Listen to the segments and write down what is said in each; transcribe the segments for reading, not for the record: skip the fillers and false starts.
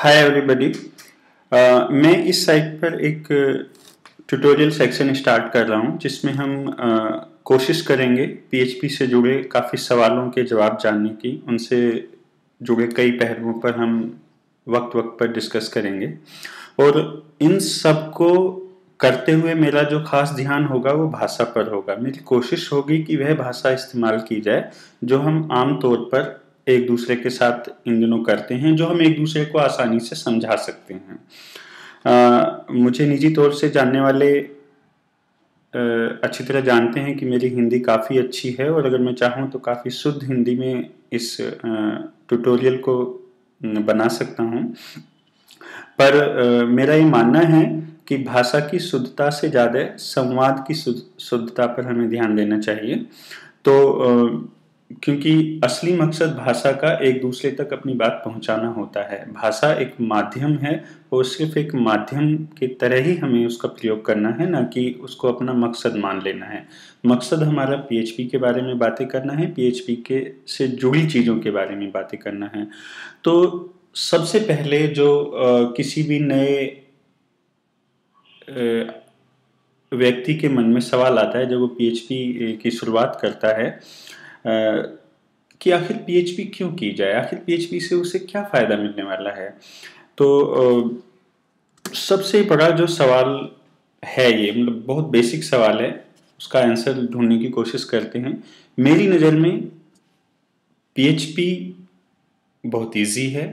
Hi everybody. मैं इस site पर एक ट्यूटोरियल सेक्शन स्टार्ट कर रहा हूं जिसमें हम कोशिश करेंगे पीएचपी से जुड़े काफ़ी सवालों के जवाब जानने की। उनसे जुड़े कई पहलुओं पर हम वक्त वक्त पर डिस्कस करेंगे और इन सब को करते हुए मेरा जो खास ध्यान होगा वो भाषा पर होगा। मेरी कोशिश होगी कि वह भाषा इस्तेमाल की जाए जो हम आम तौर पर एक दूसरे के साथ इन दिनों करते हैं, जो हम एक दूसरे को आसानी से समझा सकते हैं। मुझे निजी तौर से जानने वाले अच्छी तरह जानते हैं कि मेरी हिंदी काफ़ी अच्छी है और अगर मैं चाहूँ तो काफ़ी शुद्ध हिंदी में इस ट्यूटोरियल को बना सकता हूँ। पर मेरा ये मानना है कि भाषा की शुद्धता से ज़्यादा संवाद की शुद्धता पर हमें ध्यान देना चाहिए। तो क्योंकि असली मकसद भाषा का एक दूसरे तक अपनी बात पहुंचाना होता है। भाषा एक माध्यम है और सिर्फ एक माध्यम की तरह ही हमें उसका प्रयोग करना है, ना कि उसको अपना मकसद मान लेना है। मकसद हमारा पीएचपी के बारे में बातें करना है, पीएचपी के से जुड़ी चीज़ों के बारे में बातें करना है। तो सबसे पहले जो किसी भी नए व्यक्ति के मन में सवाल आता है जब वो पीएचपी की शुरुआत करता है कि आखिर पीएचपी क्यों की जाए, आखिर पीएचपी से उसे क्या फ़ायदा मिलने वाला है। तो सबसे बड़ा जो सवाल है, ये मतलब बहुत बेसिक सवाल है, उसका आंसर ढूंढने की कोशिश करते हैं। मेरी नज़र में पीएचपी बहुत इजी है,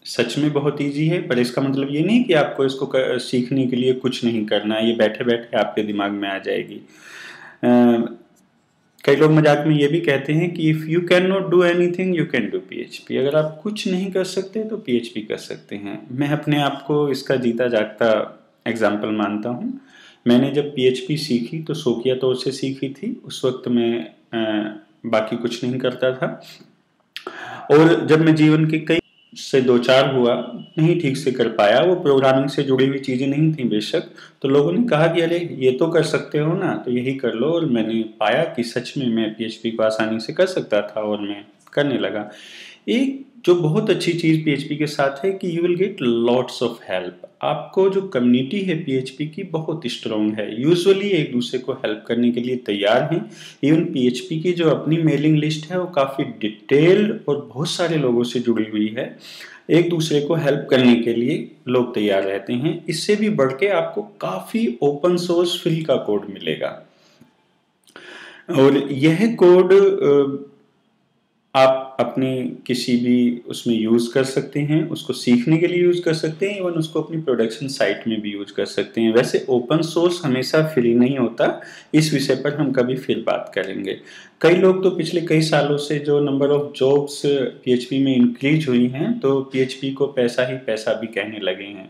सच में बहुत इजी है, पर इसका मतलब ये नहीं कि आपको इसको सीखने के लिए कुछ नहीं करना है, ये बैठे बैठे आपके दिमाग में आ जाएगी। कई लोग मजाक में ये भी कहते हैं कि if you can not do anything you can do PHP. अगर आप कुछ नहीं कर सकते तो पीएचपी कर सकते हैं। मैं अपने आप को इसका जीता जागता एग्जाम्पल मानता हूँ। मैंने जब पीएचपी सीखी तो शौकिया तौर से सीखी थी। उस वक्त मैं बाकी कुछ नहीं करता था और जब मैं जीवन के कई से दो चार हुआ, नहीं ठीक से कर पाया, वो प्रोग्रामिंग से जुड़ी हुई चीज़ें नहीं थी बेशक, तो लोगों ने कहा कि अरे ये तो कर सकते हो ना, तो यही कर लो। और मैंने पाया कि सच में मैं पीएचपी को आसानी से कर सकता था और मैं करने लगा। एक जो बहुत अच्छी चीज़ पीएचपी के साथ है कि you will get lots of help. आपको जो कम्युनिटी है पीएचपी की बहुत स्ट्रॉन्ग है, यूजुअली एक दूसरे को हेल्प करने के लिए तैयार हैं। इवन पीएचपी की जो अपनी मेलिंग लिस्ट है वो काफ़ी डिटेल्ड और बहुत सारे लोगों से जुड़ी हुई है। एक दूसरे को हेल्प करने के लिए लोग तैयार रहते हैं। इससे भी बढ़ के आपको काफ़ी ओपन सोर्स फ्री का कोड मिलेगा और यह कोड आप अपने किसी भी उसमें यूज़ कर सकते हैं, उसको सीखने के लिए यूज़ कर सकते हैं, इवन उसको अपनी प्रोडक्शन साइट में भी यूज़ कर सकते हैं। वैसे ओपन सोर्स हमेशा फ्री नहीं होता, इस विषय पर हम कभी फिर बात करेंगे। कई लोग तो पिछले कई सालों से जो नंबर ऑफ जॉब्स पीएचपी में इंक्रीज हुई हैं, तो पीएचपी को पैसा ही पैसा भी कहने लगे हैं।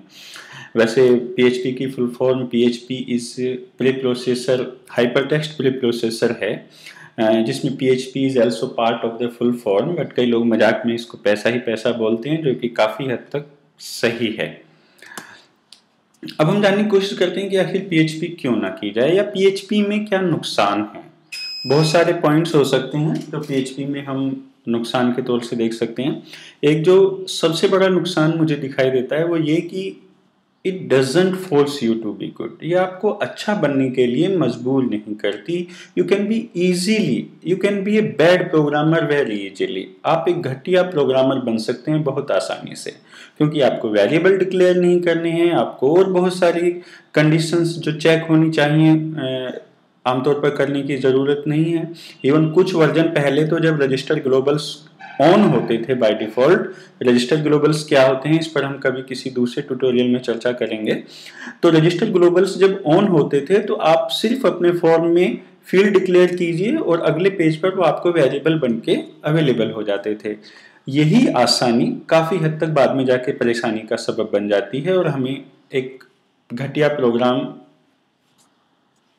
वैसे पीएचपी की full form PHP is pre processor hypertext pre processor है, जिसमें PHP is also part of the full form, but कई लोग मजाक में इसको पैसा ही पैसा बोलते हैं, जो कि काफ़ी हद तक सही है। अब हम जानने की कोशिश करते हैं कि आखिर पीएचपी क्यों ना की जाए या पीएचपी में क्या नुकसान है। बहुत सारे पॉइंट्स हो सकते हैं तो पीएचपी में हम नुकसान के तौर से देख सकते हैं। एक जो सबसे बड़ा नुकसान मुझे दिखाई देता है वो ये कि it doesn't force you to be good. ये आपको अच्छा बनने के लिए मजबूर नहीं करती। You can be easily, you can be a bad programmer very easily. आप एक घटिया प्रोग्रामर बन सकते हैं बहुत आसानी से, क्योंकि आपको वेरिएबल डिक्लेयर नहीं करने हैं, आपको और बहुत सारी कंडीशंस जो चेक होनी चाहिए आमतौर पर करने की ज़रूरत नहीं है। इवन कुछ वर्जन पहले तो जब रजिस्टर ग्लोबल्स ऑन होते थे बाय डिफ़ॉल्ट, रजिस्टर ग्लोबल्स क्या होते हैं इस पर हम कभी किसी दूसरे ट्यूटोरियल में चर्चा करेंगे। तो रजिस्टर ग्लोबल्स जब ऑन होते थे तो आप सिर्फ अपने फॉर्म में फील्ड डिक्लेयर कीजिए और अगले पेज पर वो आपको वेरिएबल बन के अवेलेबल हो जाते थे। यही आसानी काफ़ी हद तक बाद में जाके परेशानी का सबब बन जाती है और हमें एक घटिया प्रोग्राम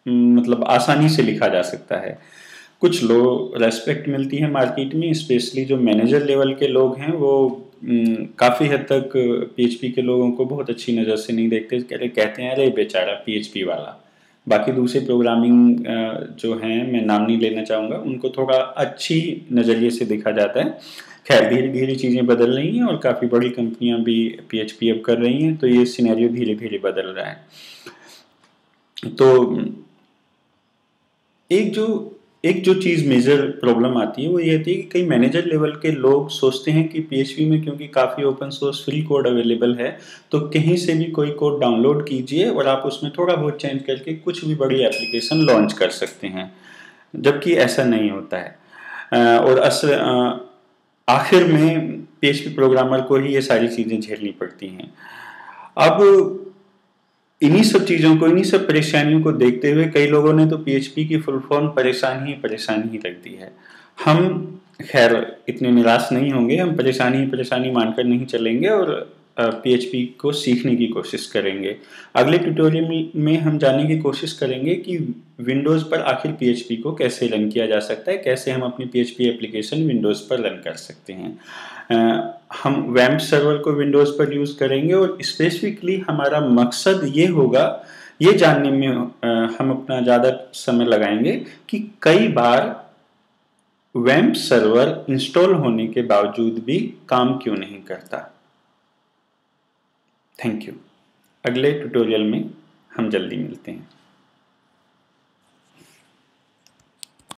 मतलब आसानी से लिखा जा सकता है। कुछ लो रेस्पेक्ट मिलती है मार्केट में, स्पेशली जो मैनेजर लेवल के लोग हैं वो काफ़ी हद तक पीएचपी के लोगों को बहुत अच्छी नज़र से नहीं देखते। कहते हैं अरे बेचारा पीएचपी वाला। बाकी दूसरे प्रोग्रामिंग जो हैं, मैं नाम नहीं लेना चाहूँगा, उनको थोड़ा अच्छी नज़रिए से देखा जाता है। खैर धीरे धीरे चीज़ें बदल रही हैं और काफ़ी बड़ी कंपनियां भी PHP अब कर रही हैं, तो ये सिनेरियो धीरे धीरे बदल रहा है। तो एक जो चीज़ मेजर प्रॉब्लम आती है वो ये होती है कि कई मैनेजर लेवल के लोग सोचते हैं कि PHP में क्योंकि काफ़ी open source free code available है, तो कहीं से भी कोई कोड डाउनलोड कीजिए और आप उसमें थोड़ा बहुत चेंज करके कुछ भी बड़ी एप्लीकेशन लॉन्च कर सकते हैं, जबकि ऐसा नहीं होता है। और आखिर में PHP प्रोग्रामर को ही ये सारी चीज़ें झेलनी पड़ती हैं। अब इन्हीं सब चीज़ों को, इन्हीं सब परेशानियों को देखते हुए कई लोगों ने तो PHP की फुल फॉर्म परेशान ही रख दी है। हम खैर इतने निराश नहीं होंगे, हम परेशानी मानकर नहीं चलेंगे और PHP को सीखने की कोशिश करेंगे। अगले ट्यूटोरियल में हम जानने की कोशिश करेंगे कि विंडोज़ पर आखिर PHP को कैसे रन किया जा सकता है, कैसे हम अपनी PHP एप्लीकेशन विंडोज़ पर रन कर सकते हैं। हम वैम्प सर्वर को विंडोज़ पर यूज़ करेंगे और स्पेसिफिकली हमारा मकसद ये होगा, ये जानने में हम अपना ज़्यादा समय लगाएंगे कि कई बार वैम्प सर्वर इंस्टॉल होने के बावजूद भी काम क्यों नहीं करता। Thank you. अगले ट्यूटोरियल में हम जल्दी मिलते हैं।